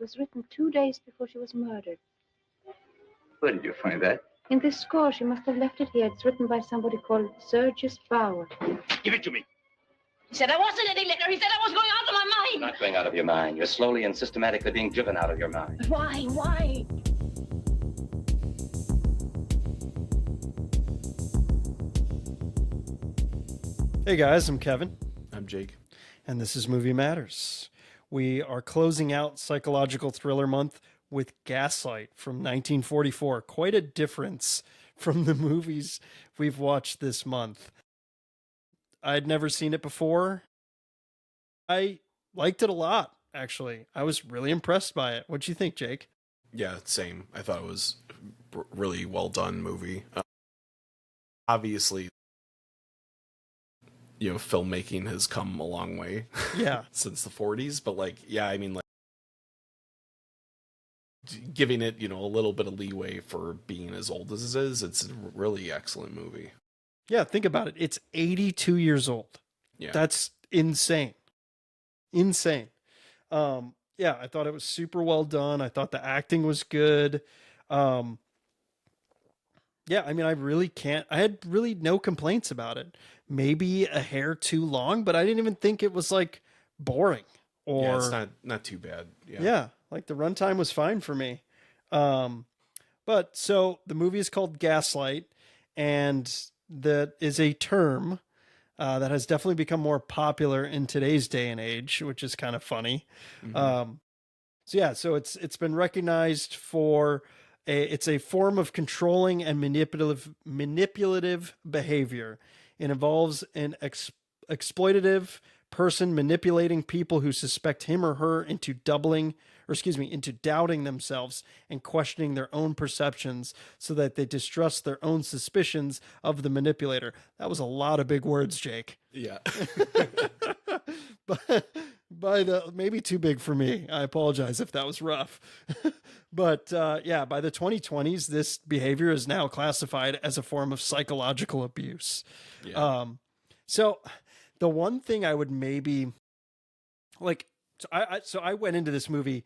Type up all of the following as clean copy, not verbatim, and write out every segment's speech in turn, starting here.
was written 2 days before she was murdered. Where did you find that? In this score, she must have left it here. It's written by somebody called Sergius Bauer. Give it to me. He said I wasn't any liquor. He said I was going out of my mind. You're not going out of your mind. You're slowly and systematically being driven out of your mind. Why? Why? Hey guys, I'm Kevin. I'm Jake. And this is Movie Matters. We are closing out Psychological Thriller Month with Gaslight from 1944. Quite a difference from the movies we've watched this month. I'd never seen it before. I liked it a lot, actually. I was really impressed by it. What'd you think, Jake? Yeah, same. I thought it was a really well done movie. Obviously, filmmaking has come a long way. Yeah. Since the 40s, but giving it, a little bit of leeway for being as old as it is, it's a really excellent movie. Yeah, think about it. It's 82 years old. Yeah. That's insane. Insane. Yeah, I thought it was super well done. I thought the acting was good. Yeah, I mean, I had really no complaints about it. Maybe a hair too long, but I didn't even think it was like boring or yeah, it's not too bad. Yeah, like the runtime was fine for me. But so the movie is called Gaslight, and that is a term that has definitely become more popular in today's day and age, which is kind of funny. Mm-hmm. So it's been recognized for it's a form of controlling and manipulative behavior. It involves an exploitative person manipulating people who suspect him or her into doubting themselves and questioning their own perceptions so that they distrust their own suspicions of the manipulator. That was a lot of big words, Jake. Yeah. But maybe too big for me. I apologize if that was rough. But by the 2020s, this behavior is now classified as a form of psychological abuse. Yeah. So the one thing I would maybe I went into this movie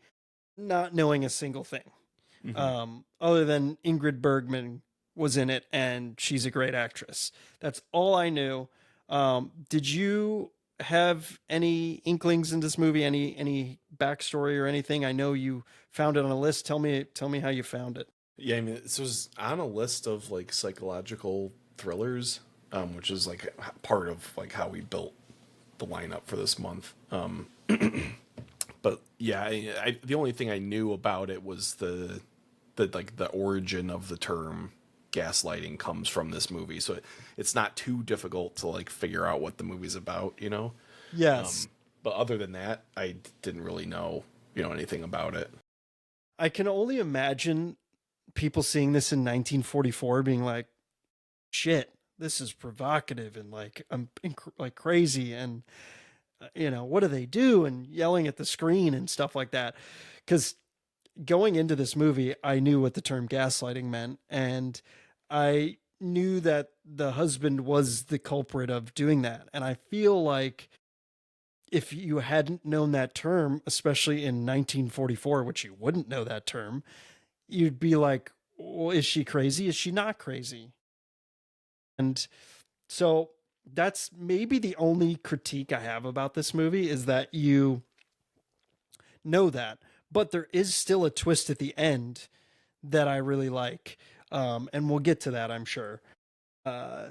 not knowing a single thing, other than Ingrid Bergman was in it and she's a great actress. That's all I knew. Did you have any inklings in this movie? Any backstory or anything? I know you found it on a list. Tell me how you found it. Yeah, I mean, this was on a list of like psychological thrillers, which is like part of like how we built the lineup for this month. But yeah, the only thing I knew about it was the origin of the term gaslighting comes from this movie. So it's not too difficult to like figure out what the movie's about, Yes. But other than that, I didn't really know, anything about it. I can only imagine people seeing this in 1944 being like, shit, this is provocative and like I'm like crazy and what do they do, and yelling at the screen and stuff like that. Because going into this movie, I knew what the term gaslighting meant, and I knew that the husband was the culprit of doing that. And I feel like if you hadn't known that term, especially in 1944, which you wouldn't know that term, you'd be like, well, is she crazy? Is she not crazy? And so that's maybe the only critique I have about this movie, is that you know that, but there is still a twist at the end that I really like. And we'll get to that, I'm sure.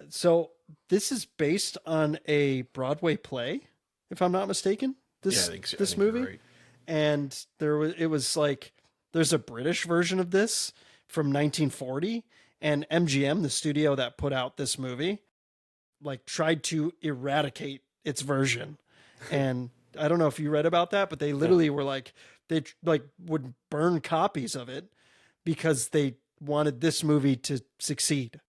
So this is based on a Broadway play, if I'm not mistaken, this movie. Right. And there's a British version of this from 1940, and MGM, the studio that put out this movie, tried to eradicate its version. And I don't know if you read about that, but they literally were they would burn copies of it because they wanted this movie to succeed.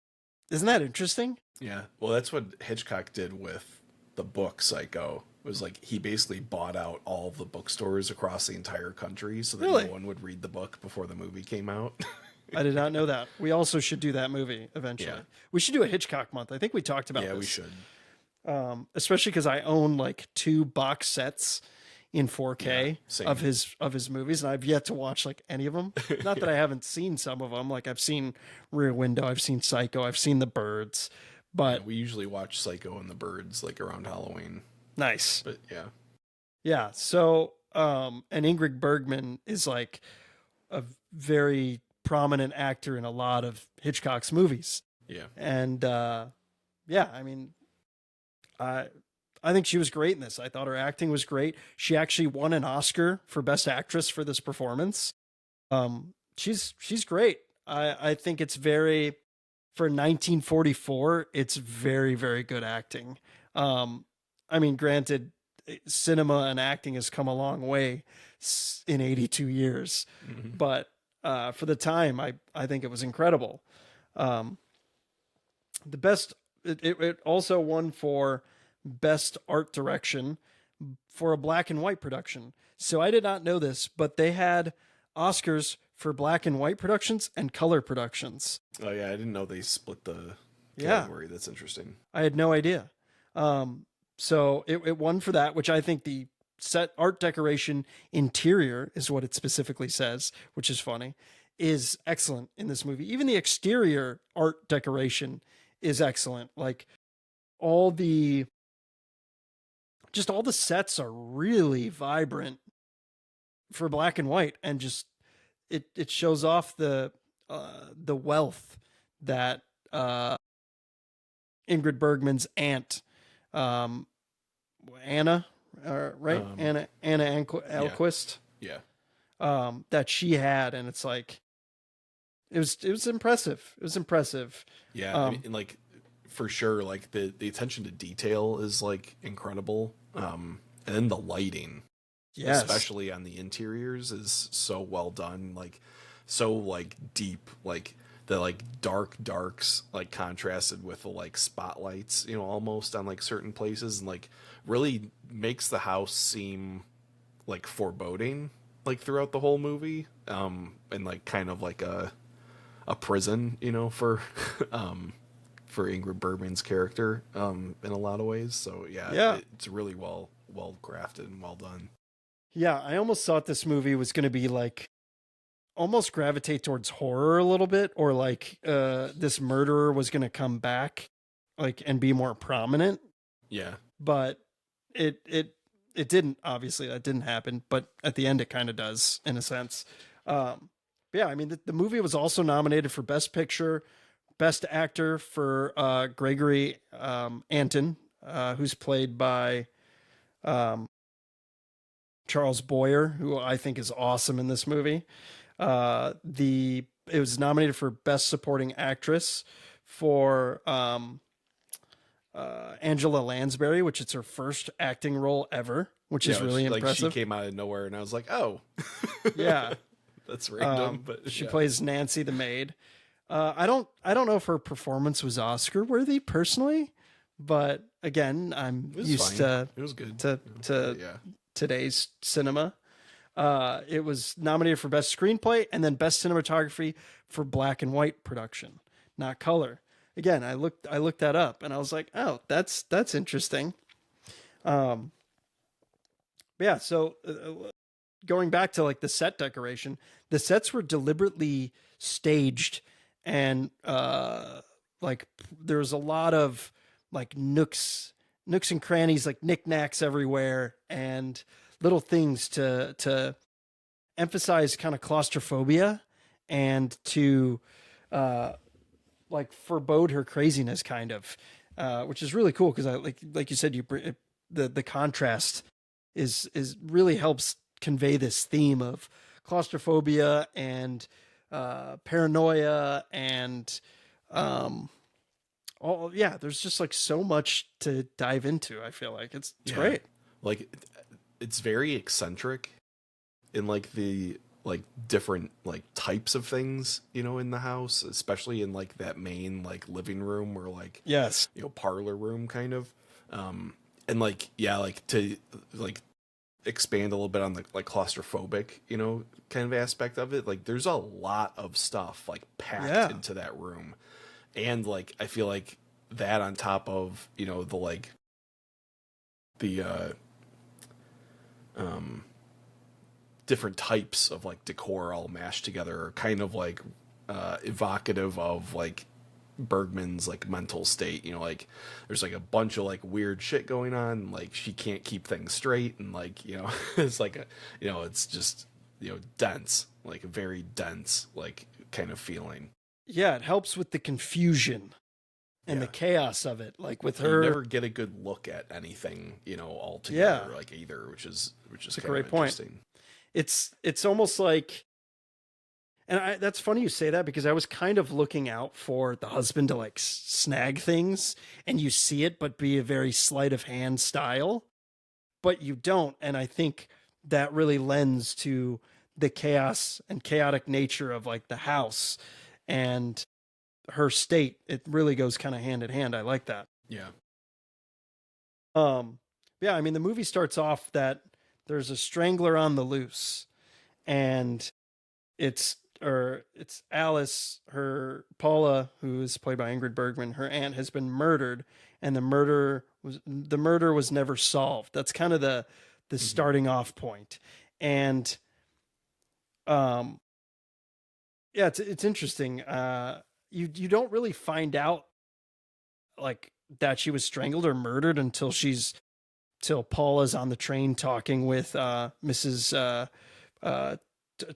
Isn't that interesting? Yeah. Well, that's what Hitchcock did with the book Psycho. It was he basically bought out all the bookstores across the entire country so that no one would read the book before the movie came out. I did not know that. We also should do that movie eventually. Yeah. We should do a Hitchcock month. I think we talked about this. Yeah, we should. Especially because I own 2 box sets in 4K same. of his movies, and I've yet to watch like any of them. Not that I haven't seen some of them. Like I've seen Rear Window, I've seen Psycho, I've seen The Birds, but we usually watch Psycho and The Birds like around Halloween. nice. But Yeah. So, and Ingrid Bergman is like a very prominent actor in a lot of Hitchcock's movies. Yeah. And yeah, I mean, I think she was great in this. I thought her acting was great. She actually won an Oscar for Best Actress for this performance. She's great. I think it's very, for 1944, it's very, very good acting. I mean, granted, cinema and acting has come a long way in 82 years, but for the time, I think it was incredible. The best, it also won for Best Art Direction for a black and white production. So I did not know this, but they had Oscars for black and white productions and color productions. Oh yeah, I didn't know they split the category. That's interesting. I had no idea. So it won for that, which I think the set art decoration interior is what it specifically says, which is funny, is excellent in this movie. Even the exterior art decoration is excellent. Like all the sets are really vibrant for black and white, and just it shows off the wealth that Ingrid Bergman's aunt, Anna, right? Anna Alquist. Yeah. That she had, and it's like it was impressive. It was impressive. Yeah, I mean, like for sure, like the attention to detail is like incredible. And then the lighting, yes, especially on the interiors, is so well done. Like so like deep, like the like darks like contrasted with the like spotlights, you know, almost on like certain places, and like really makes the house seem like foreboding like throughout the whole movie, and like kind of like a prison, you know, for Ingrid Bergman's character in a lot of ways. So yeah. It's really well crafted and well done. Yeah, I almost thought this movie was going to be like almost gravitate towards horror a little bit, or like this murderer was going to come back like and be more prominent. Yeah. But it didn't, obviously that didn't happen, but at the end it kind of does in a sense. Yeah, I mean the movie was also nominated for Best Picture, Best Actor for Gregory Anton, who's played by Charles Boyer, who I think is awesome in this movie. It was nominated for Best Supporting Actress for Angela Lansbury, which is her first acting role ever, which is really impressive. Like she came out of nowhere, and I was like, oh, yeah, that's random. But she plays Nancy the maid. I don't know if her performance was Oscar worthy personally, but again, I'm used to it was good to today's cinema. It was nominated for Best Screenplay and then Best Cinematography for black and white production, not color. Again, I looked that up and I was like, oh, that's interesting. Yeah. So going back to like the set decoration, the sets were deliberately staged, and like there was a lot of like nooks and crannies, like knickknacks everywhere, and little things to emphasize kind of claustrophobia and to like forebode her craziness, kind of, which is really cool because I like you said, the contrast is really helps convey this theme of claustrophobia and paranoia and there's just like so much to dive into. I feel like it's great. Like it's very eccentric in like the like different like types of things, you know, in the house, especially in like that main like living room or like, yes, you know, parlor room kind of. And like, yeah, like to like expand a little bit on the like claustrophobic, you know, kind of aspect of it. Like there's a lot of stuff like packed into that room. And like, I feel like that on top of, you know, the like the different types of like decor all mashed together are kind of like evocative of like Bergman's like mental state. You know, like there's like a bunch of like weird shit going on, like she can't keep things straight, and like, you know, it's like a, you know, it's just, you know, dense, like a very dense like kind of feeling. Yeah, it helps with the confusion and the chaos of it. Like with her, you never get a good look at anything, you know, all together, like either, which is a kind great of point. interesting. It's almost like, and that's funny you say that, because I was kind of looking out for the husband to like snag things, and you see it, but be a very sleight of hand style, but you don't. And I think that really lends to the chaos and chaotic nature of like the house and her state. It really goes kind of hand in hand. I like that. Yeah. Yeah, I mean, the movie starts off that there's a strangler on the loose, and it's Alice, her Paula, who is played by Ingrid Bergman. Her aunt has been murdered, and the murder was never solved. That's kind of the starting off point. And yeah, it's interesting. You don't really find out like that she was strangled or murdered till Paula's on the train talking with Mrs.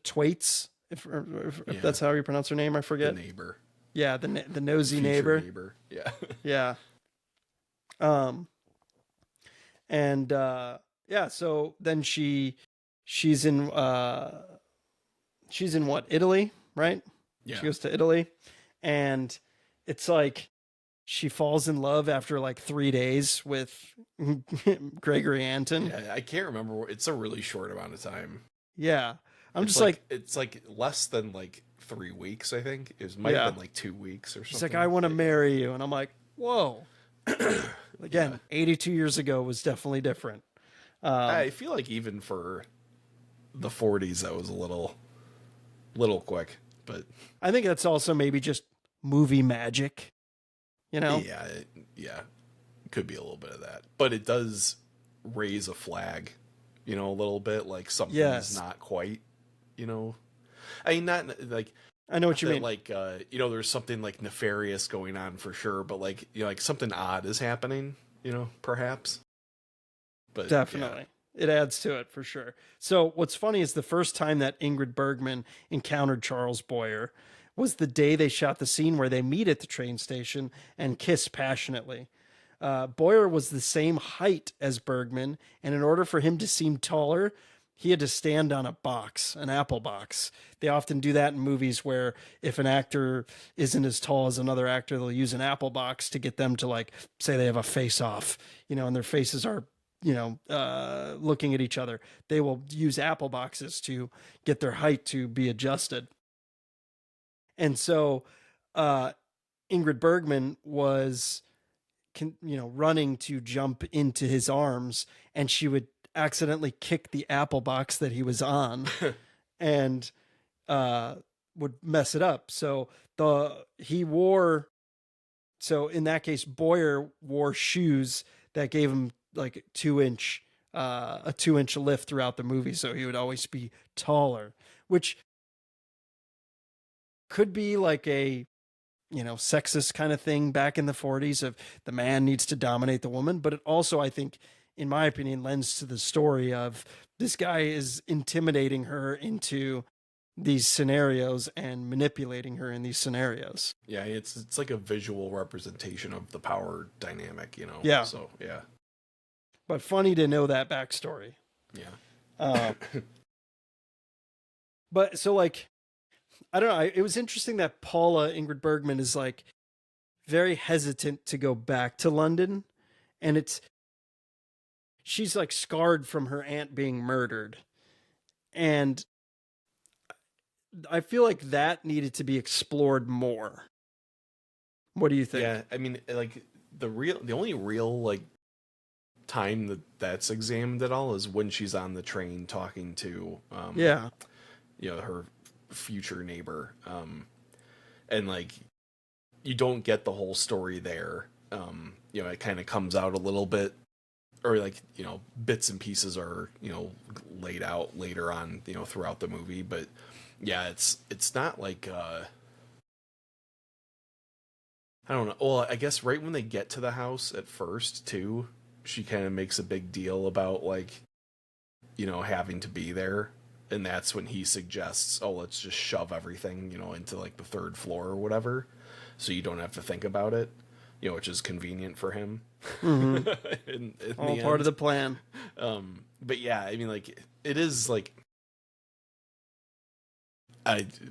Twaits. If that's how you pronounce her name, I forget. The neighbor. Yeah, the nosy Future neighbor. Yeah. Yeah. And yeah, so then she's in what, Italy, right? Yeah. She goes to Italy, and it's like she falls in love after like 3 days with Gregory Anton. Yeah, I can't remember. It's a really short amount of time. Yeah. I'm it's just like it's like less than like 3 weeks, I think. It might have been like 2 weeks or something. She's like, I want to marry you. And I'm like, whoa. Again, 82 years ago was definitely different. I feel like even for the 40s, that was a little quick. But I think that's also maybe just movie magic, you know? Yeah. Could be a little bit of that. But it does raise a flag, you know, a little bit, like something's not quite, you know. I mean, not like, I know what you mean. Like, you know, there's something like nefarious going on for sure, but like, you know, like something odd is happening, you know, perhaps. But definitely. Yeah. It adds to it for sure. So what's funny is the first time that Ingrid Bergman encountered Charles Boyer was the day they shot the scene where they meet at the train station and kiss passionately. Boyer was the same height as Bergman, and in order for him to seem taller, he had to stand on a box, an apple box. They often do that in movies where if an actor isn't as tall as another actor, they'll use an apple box to get them to, like, say they have a face off, you know, and their faces are, you know, looking at each other. They will use apple boxes to get their height to be adjusted. And so Ingrid Bergman was, you know, running to jump into his arms, and she would accidentally kick the apple box that he was on and would mess it up. So in that case, Boyer wore shoes that gave him like a 2-inch lift throughout the movie. So he would always be taller, which could be like a, you know, sexist kind of thing back in the 40s of the man needs to dominate the woman. But it also, I think, in my opinion, lends to the story of this guy is intimidating her into these scenarios and manipulating her in these scenarios. Yeah, it's like a visual representation of the power dynamic, you know? Yeah. So, yeah. But funny to know that backstory. Yeah. But so, like, I don't know. It was interesting that Paula, Ingrid Bergman, is like very hesitant to go back to London. And she's like scarred from her aunt being murdered. And I feel like that needed to be explored more. What do you think? Yeah, I mean, like the only real like time that's examined at all is when she's on the train talking to you know, her future neighbor, and like you don't get the whole story there. You know, it kind of comes out a little bit or like, bits and pieces are, laid out later on, throughout the movie. But yeah, it's not like, I don't know. Well, I guess right when they get to the house at first too, she kind of makes a big deal about like, having to be there. And that's when he suggests, oh, let's just shove everything, into like the third floor or whatever. So you don't have to think about it, which is convenient for him. Mm-hmm. in All the part end. of the plan. But yeah, I mean, like, it is like,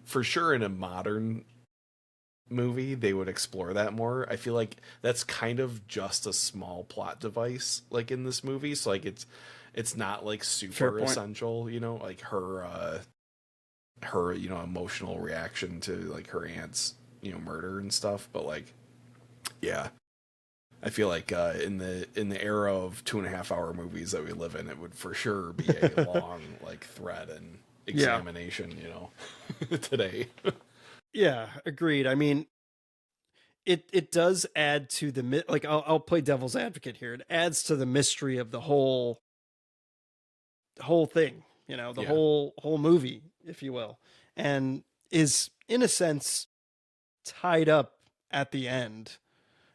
for sure in a modern movie, they would explore that more. I feel like that's kind of just a small plot device, like in this movie. So like, it's not like super essential, like her emotional reaction to like her aunt's murder and stuff. But like, yeah, I feel like in the era of 2.5 hour movies that we live in, it would for sure be a long like thread and examination, today. Yeah, agreed. I mean, it does add to the like I'll play devil's advocate here. It adds to the mystery of the whole thing, whole movie, if you will, and is in a sense tied up at the end,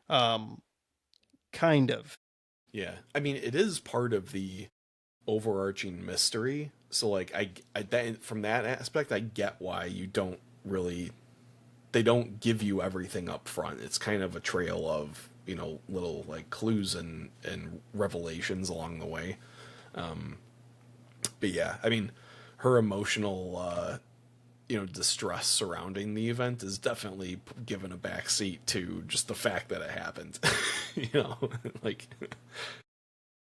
kind of. Yeah, I mean, it is part of the overarching mystery. So like, from that aspect, I get why they don't give you everything up front. It's kind of a trail of little like clues and revelations along the way. But yeah, I mean, her emotional distress surrounding the event is definitely given a backseat to just the fact that it happened. Like,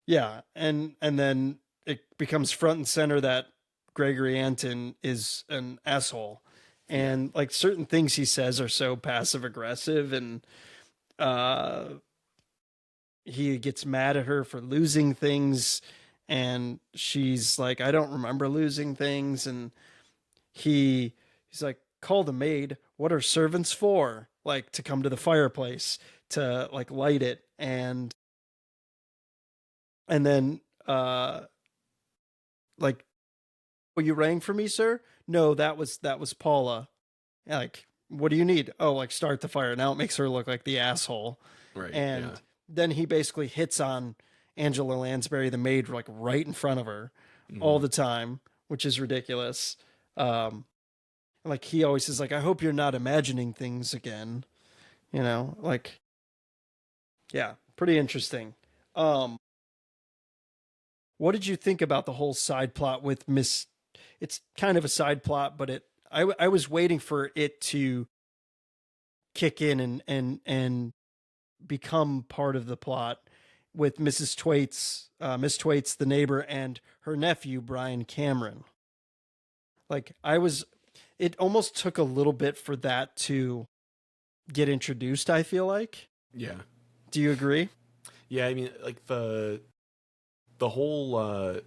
yeah, and then it becomes front and center that Gregory Anton is an asshole, and like certain things he says are so passive aggressive, and he gets mad at her for losing things, and she's like, I don't remember losing things, and he's like, call the maid. What are servants for? Like, to come to the fireplace to like light it, and then like, well, you rang for me, sir? No, that was Paula. Like, what do you need? Oh, like, start the fire. Now it makes her look like the asshole. right. And Yeah. then he basically hits on Angela Lansbury, the maid, like right in front of her all the time, which is ridiculous. Like, he always is like, I hope you're not imagining things again. Like, yeah, pretty interesting. What did you think about the whole side plot with Miss? It's kind of a side plot, but I was waiting for it to kick in and become part of the plot with Mrs. Miss Twaits, the neighbor, and her nephew Brian Cameron. Like, it almost took a little bit for that to get introduced, I feel like. Yeah. Do you agree? Yeah, I mean, like the whole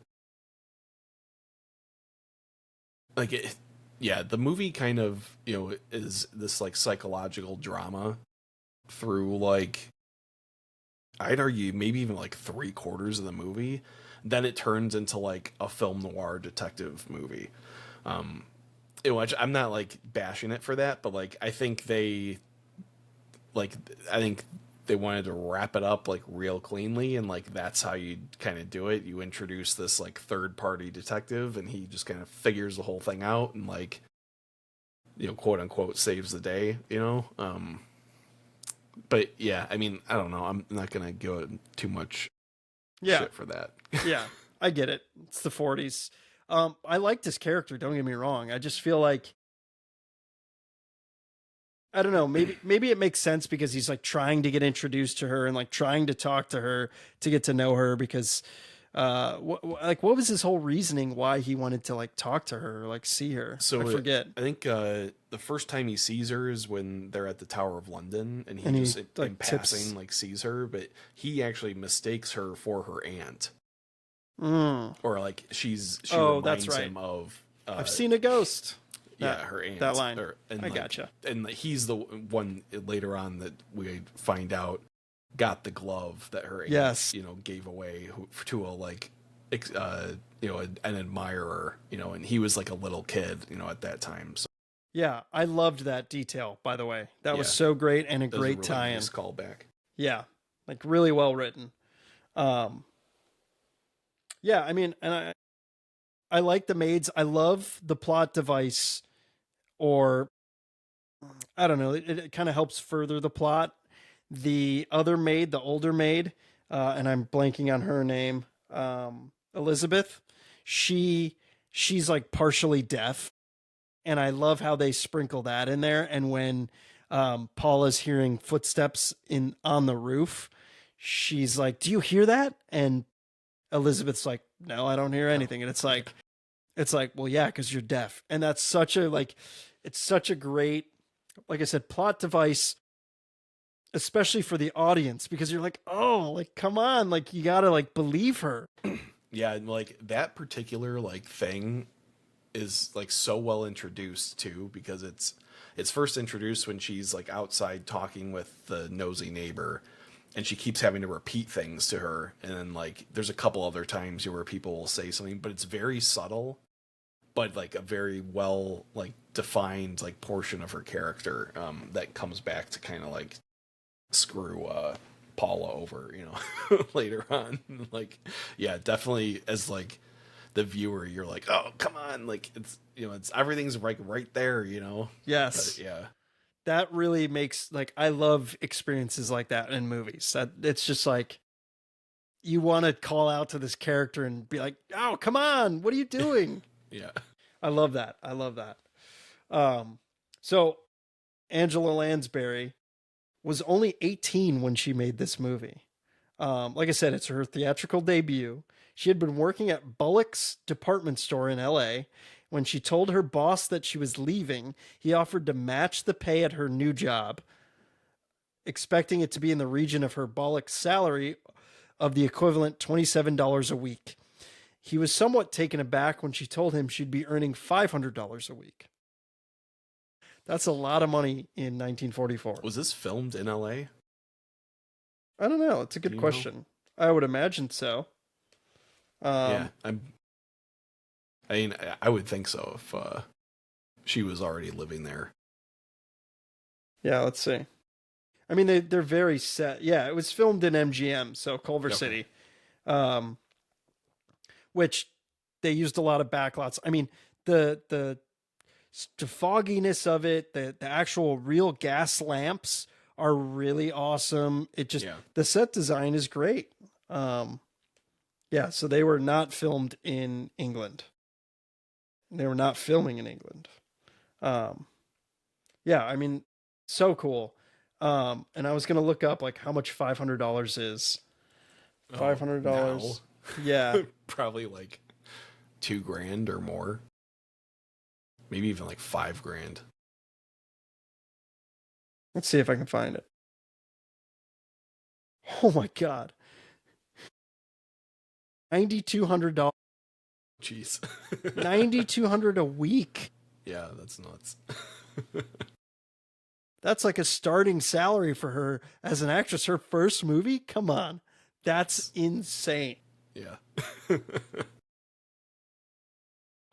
the movie kind of, is this like psychological drama through like, I'd argue maybe even like 3/4 of the movie. Then it turns into like a film noir detective movie. Which I'm not like bashing it for that, but like I think they wanted to wrap it up like real cleanly, and like that's how you kind of do it. You introduce this like third party detective, and he just kind of figures the whole thing out and like, quote unquote saves the day. But yeah, I mean, I don't know. I'm not gonna go too much shit for that. Yeah, I get it. It's the 40s. I liked his character, don't get me wrong. I just feel like, I don't know, maybe it makes sense because he's like trying to get introduced to her and like trying to talk to her to get to know her, because what was his whole reasoning why he wanted to like talk to her or like see her? So I forget. I think the first time he sees her is when they're at the Tower of London, and he just like in passing like sees her, but he actually mistakes her for her aunt. Or like she reminds that's right. him of I've seen a ghost. Her aunt. That line. And I gotcha. And he's the one later on that we find out got the glove that her aunt, Yes. gave away to a an admirer, and he was like a little kid, at that time. So Yeah, I loved that detail, by the way. That was Yeah. so great and a that was great a really tie-in. nice callback. Yeah, like really well written. Yeah, I mean, and I like the maids. I love the plot device, or I don't know, it kind of helps further the plot. The other maid, the older maid, and I'm blanking on her name, Elizabeth. She's like partially deaf, and I love how they sprinkle that in there. And when Paula's hearing footsteps on the roof, she's like, "Do you hear that?" And Elizabeth's like, "No, I don't hear anything." And it's like, well, yeah, because you're deaf. And that's such a it's such a great, like I said, plot device, especially for the audience, because you're like, oh, like, come on, like, you gotta like believe her. Yeah, and like that particular like thing is like so well introduced too, because it's first introduced when she's like outside talking with the nosy neighbor, and she keeps having to repeat things to her, and then like there's a couple other times where people will say something, but it's very subtle, but like a very well like defined like portion of her character that comes back to kind of like screw Paula over, later on. Like, yeah, definitely as like the viewer, you're like, oh, come on, like it's everything's like right there, Yes. But, yeah. That really makes, like, I love experiences like that in movies. That it's just like you want to call out to this character and be like, oh, come on, what are you doing? Yeah. I love that. I love that. So Angela Lansbury was only 18 when she made this movie. Like I said, it's her theatrical debut. She had been working at Bullock's department store in LA. When she told her boss that she was leaving, he offered to match the pay at her new job, expecting it to be in the region of her Bullock's salary of the equivalent $27 a week. He was somewhat taken aback when she told him she'd be earning $500 a week. That's a lot of money in 1944. Was this filmed in LA? I don't know. It's a good question. I would imagine so. Yeah, I would think so if she was already living there. Yeah, let's see. I mean, they're very set. Yeah, it was filmed in MGM, so Culver City, which they used a lot of backlots. I mean, the fogginess of it, the actual real gas lamps are really awesome. It just the set design is great. Yeah, so they were not filmed in England. They were not filming in England. Yeah, I mean, so cool. And I was gonna look up like how much $500 is. $500. Yeah. Probably like $2,000 or more. Maybe even like $5,000. Let's see if I can find it. Oh my God. $9,200. Jeez. $9,200 a week. Yeah, that's nuts. That's like a starting salary for her as an actress. Her first movie? Come on. That's insane. Yeah.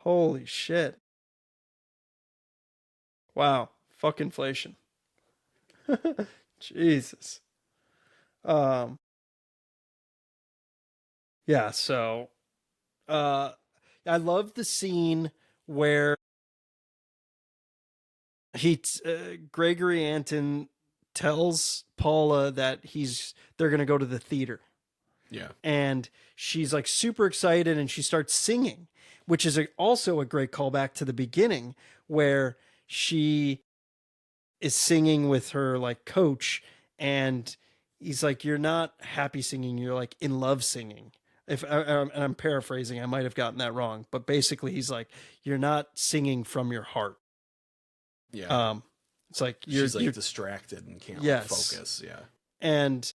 Holy shit. Wow. Fuck inflation. Jesus. Yeah, so I love the scene where Gregory Anton tells Paula that they're going to go to the theater. Yeah. And she's like super excited and she starts singing, which is also a great callback to the beginning where she is singing with her like coach and he's like, you're not happy singing, you're like in love singing. And I'm paraphrasing, I might have gotten that wrong, but basically he's like, you're not singing from your heart. Yeah. It's like you're distracted and can't focus. Yeah. And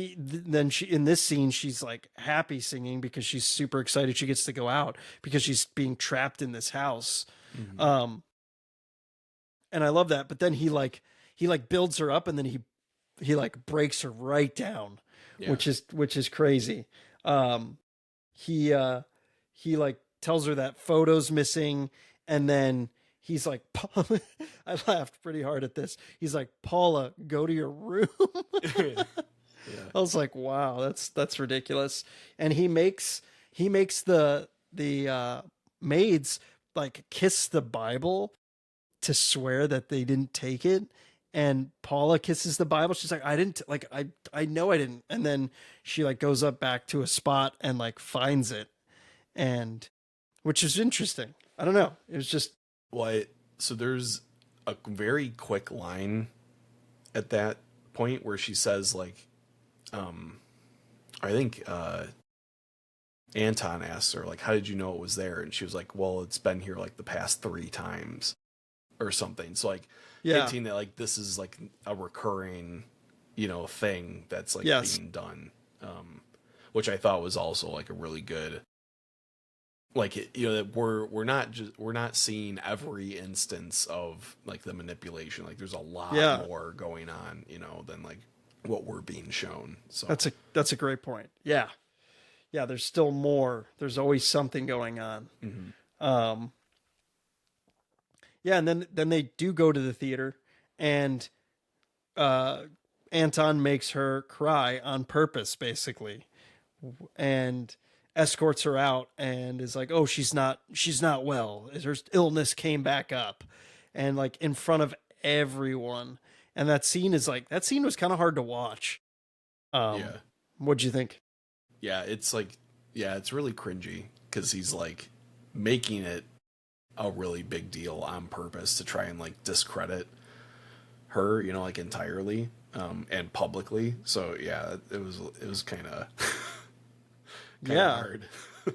then she in this scene she's like happy singing because she's super excited she gets to go out because she's being trapped in this house. Mm-hmm. And I love that, but then he builds her up and then he like breaks her right down, Yeah. which is crazy. He like tells her that photo's missing, and then he's like, I laughed pretty hard at this. He's like, Paula, go to your room. Yeah. I was like, wow, that's ridiculous. And he makes the maids like kiss the Bible to swear that they didn't take it. And Paula kisses the Bible. She's like, I didn't, like, I know I didn't. And then she like goes up back to a spot and like finds it, and which is interesting. I don't know. It was just, So there's a very quick line at that point where she says like, I think Anton asks her like, how did you know it was there? And she was like, well, it's been here like the past 3 times or something. So like hinting that like this is like a recurring, thing that's like being done. Which I thought was also like a really good, like, that we're not seeing every instance of like the manipulation. Like there's a lot more going on, than like what we're being shown. So that's a great point. Yeah. There's still more. There's always something going on. Mm-hmm. Yeah. And then they do go to the theater, and Anton makes her cry on purpose, basically, and escorts her out and is like, oh, she's not well. Her illness came back up, and like in front of everyone. And that scene was kind of hard to watch. What'd you think? Yeah, it's like, it's really cringy because he's like making it a really big deal on purpose to try and like discredit her, like entirely, and publicly. So yeah, it was kind of hard.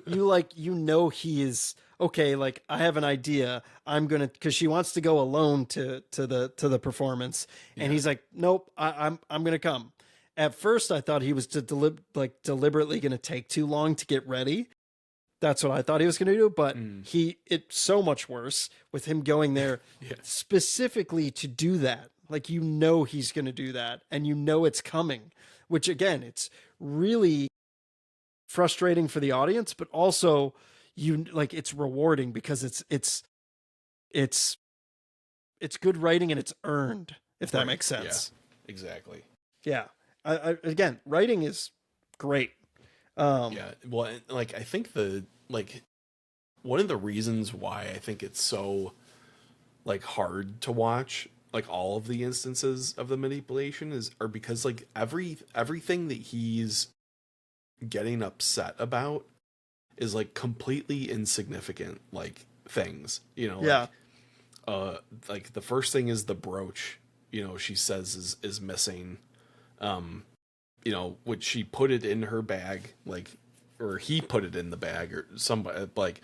He is okay. Like, I have an idea. I'm gonna, because she wants to go alone to the performance, and he's like, nope, I'm gonna come. At first, I thought he was deliberately gonna take too long to get ready. That's what I thought he was gonna do, but it's so much worse with him going there specifically to do that. Like, he's gonna do that, and it's coming. Which again, it's really frustrating for the audience, but also it's rewarding because it's good writing and it's earned, if that makes sense. Yeah, exactly. Yeah. Again, writing is great. Well, like, I think one of the reasons why I think it's so like hard to watch like all of the instances of the manipulation are because like everything that he's getting upset about is like completely insignificant like things, like the first thing is the brooch, she says is missing, which she put it in her bag, like, or he put it in the bag, or somebody, like,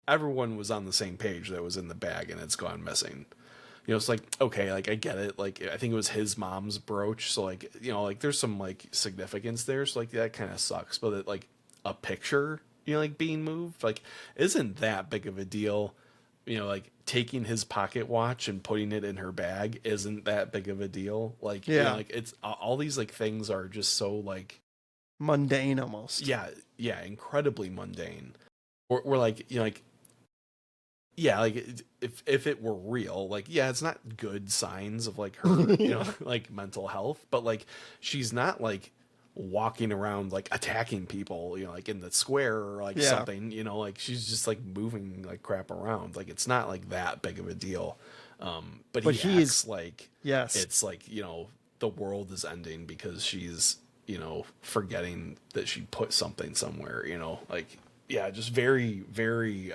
everyone was on the same page that it was in the bag and it's gone missing. It's like, okay, like, I get it. Like, I think it was his mom's brooch. So, like, like, there's some, like, significance there. So, like, that kind of sucks. But, like, a picture, like, being moved, like, isn't that big of a deal. Like, taking his pocket watch and putting it in her bag isn't that big of a deal. Like, like, it's all these, like, things are just so, like, mundane almost. Yeah, incredibly mundane. Or like, like, yeah, like, if it were real, like, yeah, it's not good signs of like her, like mental health, but like she's not like walking around like attacking people, like in the square or like something, like she's just like moving like crap around. Like, it's not like that big of a deal. But he acts like it's like, the world is ending because she's, forgetting that she put something somewhere, like, yeah, just very, very,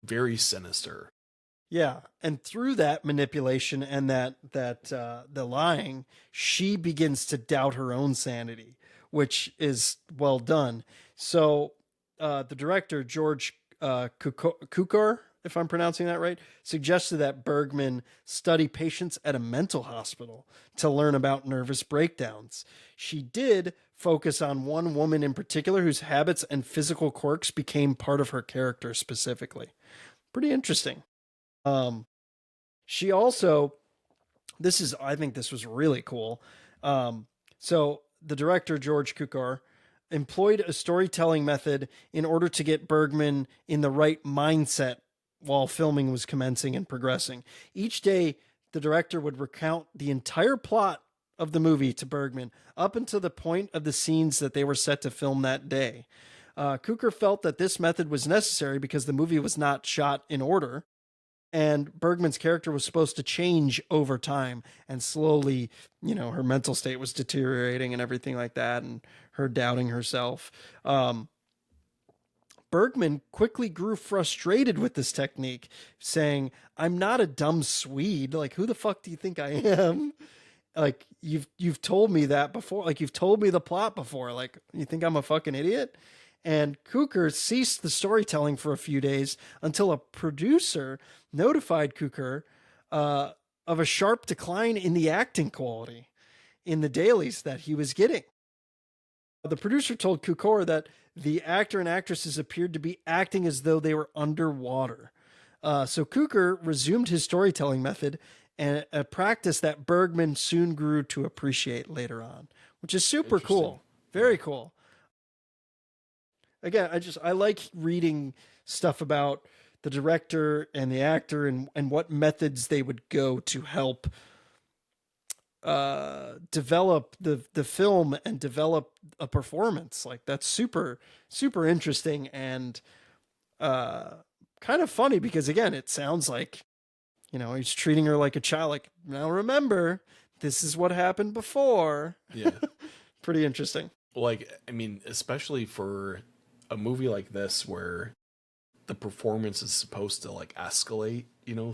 very sinister. Yeah, and through that manipulation and that the lying, she begins to doubt her own sanity, which is well done. So the director, George Cukor, if I'm pronouncing that right, suggested that Bergman study patients at a mental hospital to learn about nervous breakdowns. She did focus on one woman in particular whose habits and physical quirks became part of her character specifically. Pretty interesting. She also, I think this was really cool. So the director, George Cukor, employed a storytelling method in order to get Bergman in the right mindset while filming was commencing and progressing. Each day, the director would recount the entire plot of the movie to Bergman up until the point of the scenes that they were set to film that day. Cukor felt that this method was necessary because the movie was not shot in order, and Bergman's character was supposed to change over time, and slowly, her mental state was deteriorating and everything like that, and her doubting herself. Bergman quickly grew frustrated with this technique, saying, "I'm not a dumb Swede. Like, who the fuck do you think I am? Like, you've told me that before. Like, you've told me the plot before. Like, you think I'm a fucking idiot?" And Cukor ceased the storytelling for a few days until a producer notified Cukor of a sharp decline in the acting quality in the dailies that he was getting. The producer told Cukor that the actor and actresses appeared to be acting as though they were underwater. So Cukor resumed his storytelling method, and a practice that Bergman soon grew to appreciate later on, which is super cool. Very cool. Again, I like reading stuff about the director and the actor and what methods they would go to help develop the film and develop a performance. Like, that's super, super interesting and kind of funny because, again, it sounds like, he's treating her like a child. Like, now remember, this is what happened before. Yeah. Pretty interesting. Like, I mean, especially for a movie like this where the performance is supposed to like escalate,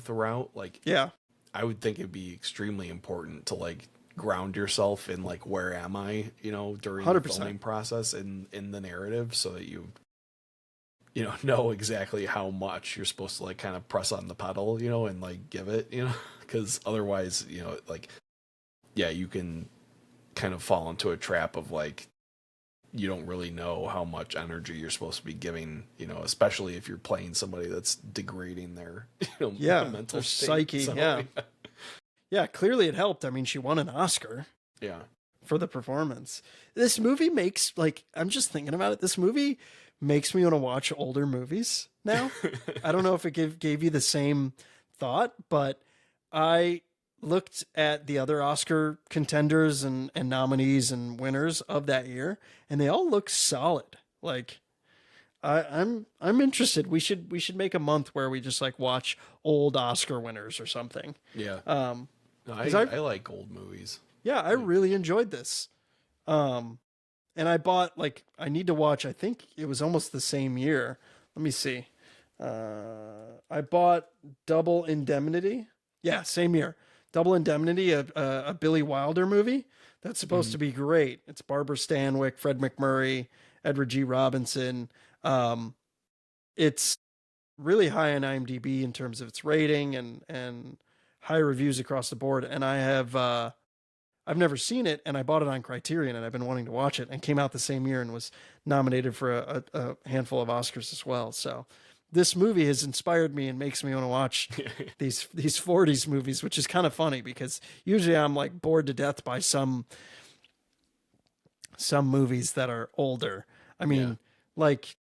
throughout, like, yeah, I would think it'd be extremely important to like ground yourself in like, where am I, during 100%. the filming process in the narrative, so that you know exactly how much you're supposed to like kind of press on the pedal, and like give it, because otherwise, like, yeah, you can kind of fall into a trap of like, you don't really know how much energy you're supposed to be giving, especially if you're playing somebody that's degrading their, mental their state. psyche. So, yeah. Yeah, clearly it helped. I mean, she won an Oscar. Yeah. For the performance. This movie makes, like, I'm just thinking about it. This movie makes me want to watch older movies now. I don't know if it gave you the same thought, but I looked at the other Oscar contenders and nominees and winners of that year, and they all look solid. Like, I'm interested. We should make a month where we just like watch old Oscar winners or something. Yeah. No, I like old movies. Yeah, I really enjoyed this. And I bought, like, I need to watch, I think it was almost the same year. Let me see. I bought Double Indemnity. Yeah, same year. Double Indemnity, a Billy Wilder movie that's supposed to be great. It's Barbara Stanwyck, Fred McMurray, Edward G. Robinson. It's really high on IMDb in terms of its rating and high reviews across the board. And I've never seen it, and I bought it on Criterion, and I've been wanting to watch it, and came out the same year and was nominated for a handful of Oscars as well. So this movie has inspired me and makes me want to watch these 40s movies, which is kind of funny because usually I'm like bored to death by some movies that are older. I mean, like,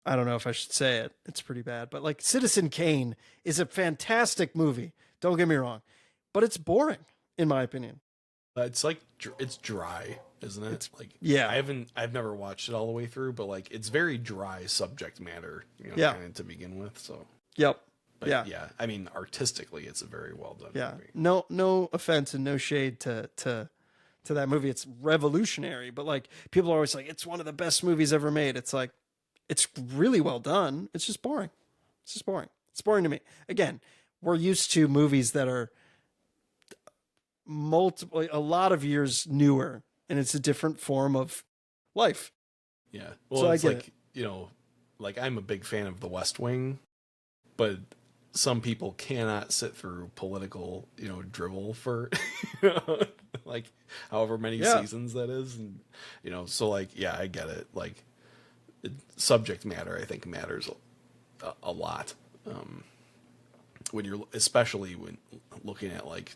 I don't know if I should say it. It's pretty bad, but like Citizen Kane is a fantastic movie. Don't get me wrong, but it's boring in my opinion. It's like, it's dry, isn't it? It's like, yeah, I've never watched it all the way through, but like, it's very dry subject matter, kind of to begin with. So, yep. But yeah, I mean, artistically, it's a very well done movie. No offense and no shade to that movie. It's revolutionary, but like, people are always like, it's one of the best movies ever made. It's like, it's really well done. It's just boring. It's boring to me. Again, we're used to movies that are a lot of years newer, and it's a different form of life. Yeah. Well, so it's like, like, I'm a big fan of The West Wing, but some people cannot sit through political, drivel for, like, however many seasons that is. And, so like, yeah, I get it. Like, subject matter, I think, matters a lot. when you're, especially when looking at like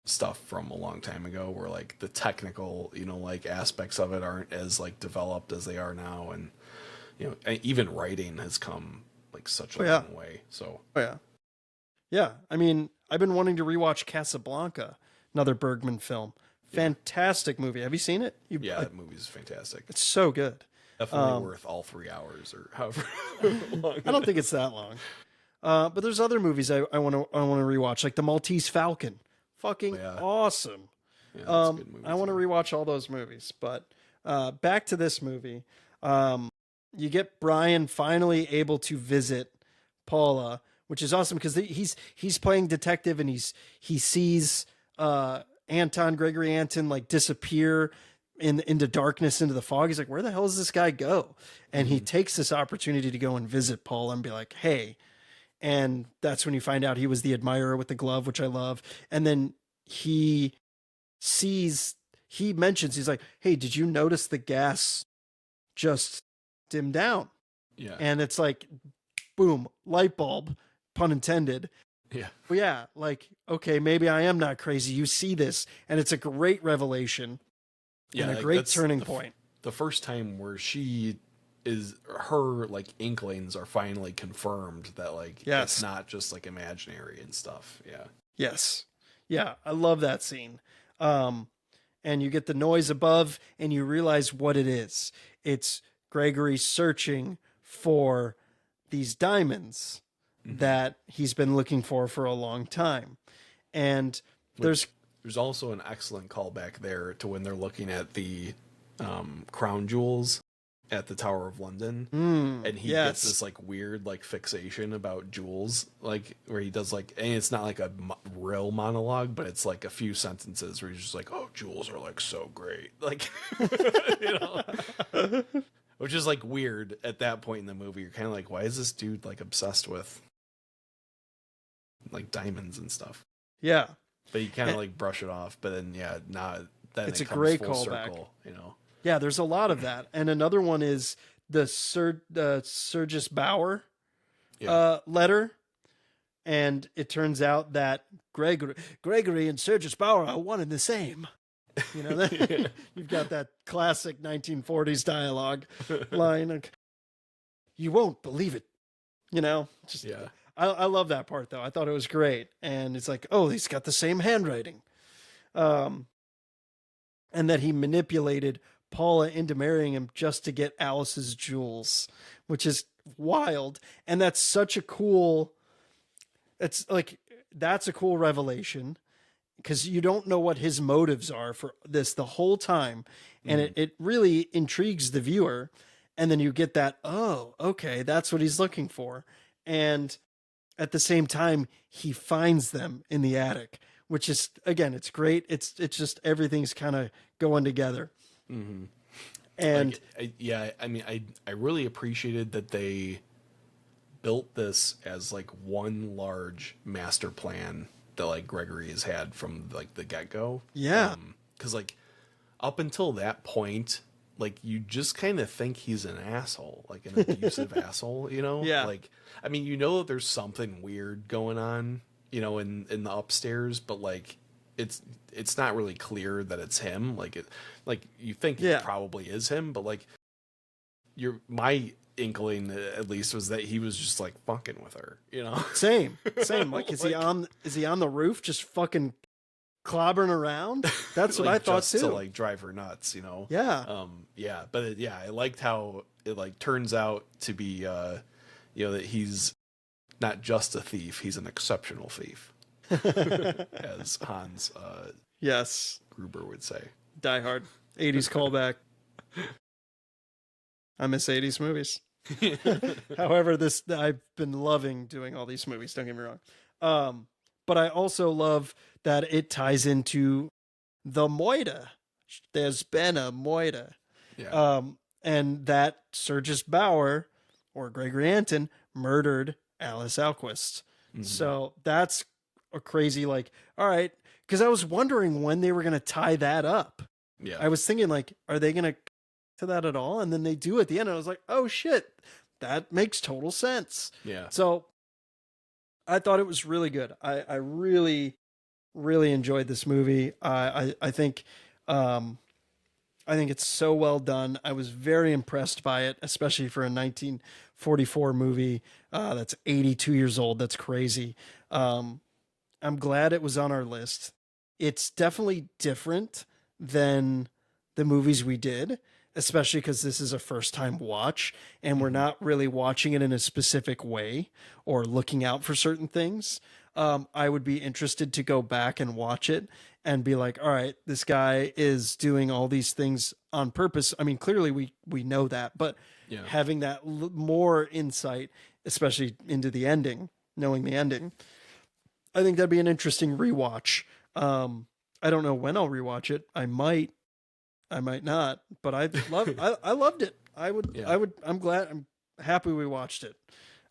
stuff from a long time ago, where like the technical, you know, like aspects of it aren't as like developed as they are now, and you know, even writing has come like such a long way. So yeah. I mean, I've been wanting to rewatch Casablanca, another Bergman film. Fantastic movie. Have you seen it? That movie's fantastic. It's so good. Definitely worth all 3 hours or however long. I don't think it's that long. But there's other movies I want to rewatch, like The Maltese Falcon. Fucking awesome. Yeah, that's a good movie I want to rewatch all those movies. But back to this movie. You get Brian finally able to visit Paula, which is awesome because he's playing detective, and he sees Gregory Anton like disappear into darkness, into the fog. He's like, where the hell does this guy go? And he takes this opportunity to go and visit Paula and be like, hey. And that's when you find out he was the admirer with the glove, which I love. And then he mentions, he's like, hey, did you notice the gas just dim down? Yeah. And it's like, boom, light bulb, pun intended. Yeah. Well, yeah, like, okay, maybe I am not crazy. You see this, and it's a great revelation and a like, great turning point. The first time where her like inklings are finally confirmed that like it's not just like imaginary and stuff. Yeah. Yes. Yeah, I love that scene. And you get the noise above, and you realize what it is. It's Gregory searching for these diamonds that he's been looking for a long time. And there's also an excellent callback there to when they're looking at the crown jewels at the Tower of London, and he gets this like weird like fixation about jewels, like where he does like, and it's not like a real monologue, but it's like a few sentences where he's just like, oh, jewels are like so great, like you know, which is like weird at that point in the movie. You're kind of like, why is this dude like obsessed with like diamonds and stuff? Yeah, but you kind of like brush it off. But then it's a great callback, you know. Yeah, there's a lot of that. And another one is the Sergius Bauer letter. And it turns out that Gregory and Sergius Bauer are one and the same. You know, you've got that classic 1940s dialogue line. Like, you won't believe it. You know, I love that part, though. I thought it was great. And it's like, oh, he's got the same handwriting. And that he manipulated Paula into marrying him just to get Alice's jewels, which is wild. And that's such a cool, that's a cool revelation, because you don't know what his motives are for this the whole time. And it really intrigues the viewer. And then you get that, oh, okay, that's what he's looking for. And at the same time, he finds them in the attic, which is, again, it's great. It's just, everything's kind of going together. Mm-hmm. And I really appreciated that they built this as like one large master plan that like Gregory has had from like the get-go. Yeah. Because like up until that point, like you just kind of think he's an asshole, like an abusive asshole, you know? Yeah. Like, I mean, you know, there's something weird going on, you know, in the upstairs, but like it's not really clear that it's him. Like you think it probably is him, but like my inkling at least was that he was just like fucking with her, you know? Same. Like, is he on the roof just fucking clobbering around? That's what like, I thought too. To like drive her nuts, you know? Yeah. But I liked how it like turns out to be, you know, that he's not just a thief, he's an exceptional thief. As Hans Gruber would say. Die Hard. 80s callback. I miss 80s movies. However, I've been loving doing all these movies, don't get me wrong. But I also love that it ties into the Moida. There's been a Moida. Yeah. And that Sergius Bauer, or Gregory Anton, murdered Alice Alquist. Mm-hmm. So that's a crazy, like, all right, because I was wondering when they were going to tie that up. Yeah. I was thinking, like, are they going to that at all? And then they do at the end. And I was like, oh shit, that makes total sense. Yeah. So I thought it was really good. I really, really enjoyed this movie. I think it's so well done. I was very impressed by it, especially for a 1944 movie that's 82 years old. That's crazy. I'm glad it was on our list. It's definitely different than the movies we did, especially because this is a first time watch and we're not really watching it in a specific way or looking out for certain things. I would be interested to go back and watch it and be like, all right, this guy is doing all these things on purpose. I mean, clearly we know that, but having that more insight, especially into the ending, knowing the ending, I think that'd be an interesting rewatch. I don't know when I'll rewatch it. I might not, but I loved it. I'm glad. I'm happy we watched it.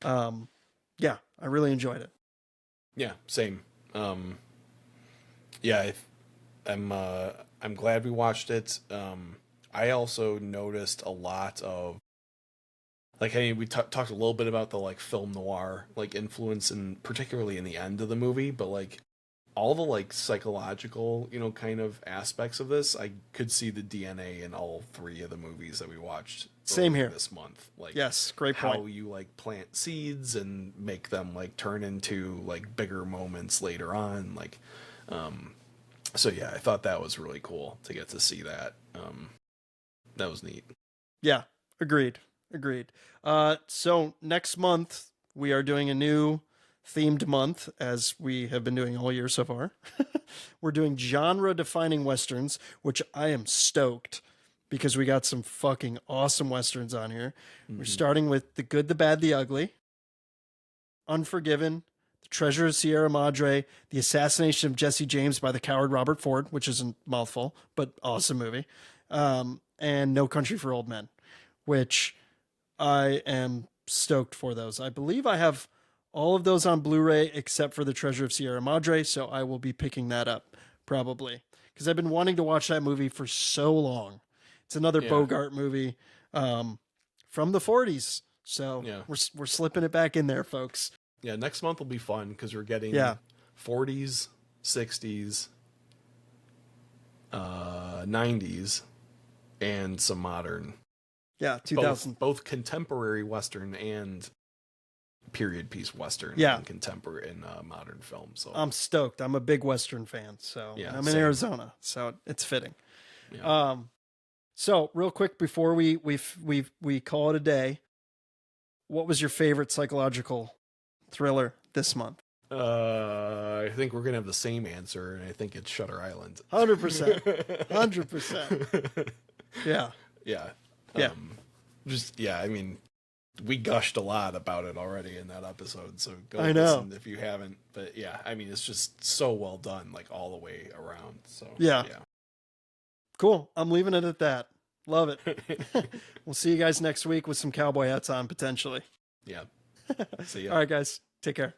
Yeah, I really enjoyed it. Yeah, same. Yeah, I'm glad we watched it. I also noticed a lot of, like, I mean, we talked a little bit about the like film noir like influence, and particularly in the end of the movie, but like all the like psychological, kind of aspects of this, I could see the DNA in all three of the movies that we watched. Same here this month. Like, yes, great point. How you like plant seeds and make them like turn into like bigger moments later on. Like, so yeah, I thought that was really cool to get to see that. That was neat. Yeah, agreed. So next month we are doing a new themed month, as we have been doing all year so far. We're doing genre defining Westerns, which I am stoked because we got some fucking awesome Westerns on here. We're starting with The Good, the Bad, the Ugly, Unforgiven, The Treasure of Sierra Madre, The Assassination of Jesse James by the coward Robert Ford, which is a mouthful, but awesome movie. And No Country for Old Men, which I am stoked for those. I believe I have all of those on Blu-ray except for The Treasure of Sierra Madre, so I will be picking that up probably because I've been wanting to watch that movie for so long. It's another Bogart movie from the 40s, so we're slipping it back in there, folks. Yeah, next month will be fun because we're getting 40s, 60s, 90s, and some modern. Yeah, 2000. Both contemporary Western and period piece Western and contemporary and modern film. So I'm stoked. I'm a big Western fan, so I'm in Arizona, so it's fitting. Yeah. So real quick before we call it a day, what was your favorite psychological thriller this month? I think we're gonna have the same answer, and I think it's Shutter Island. 100%. 100%. Yeah. Yeah. Yeah. I mean, we gushed a lot about it already in that episode, so go listen if you haven't. But yeah, I mean, it's just so well done, like all the way around. So yeah. Cool. I'm leaving it at that. Love it. We'll see you guys next week with some cowboy hats on, potentially. Yeah. See ya. All right, guys. Take care.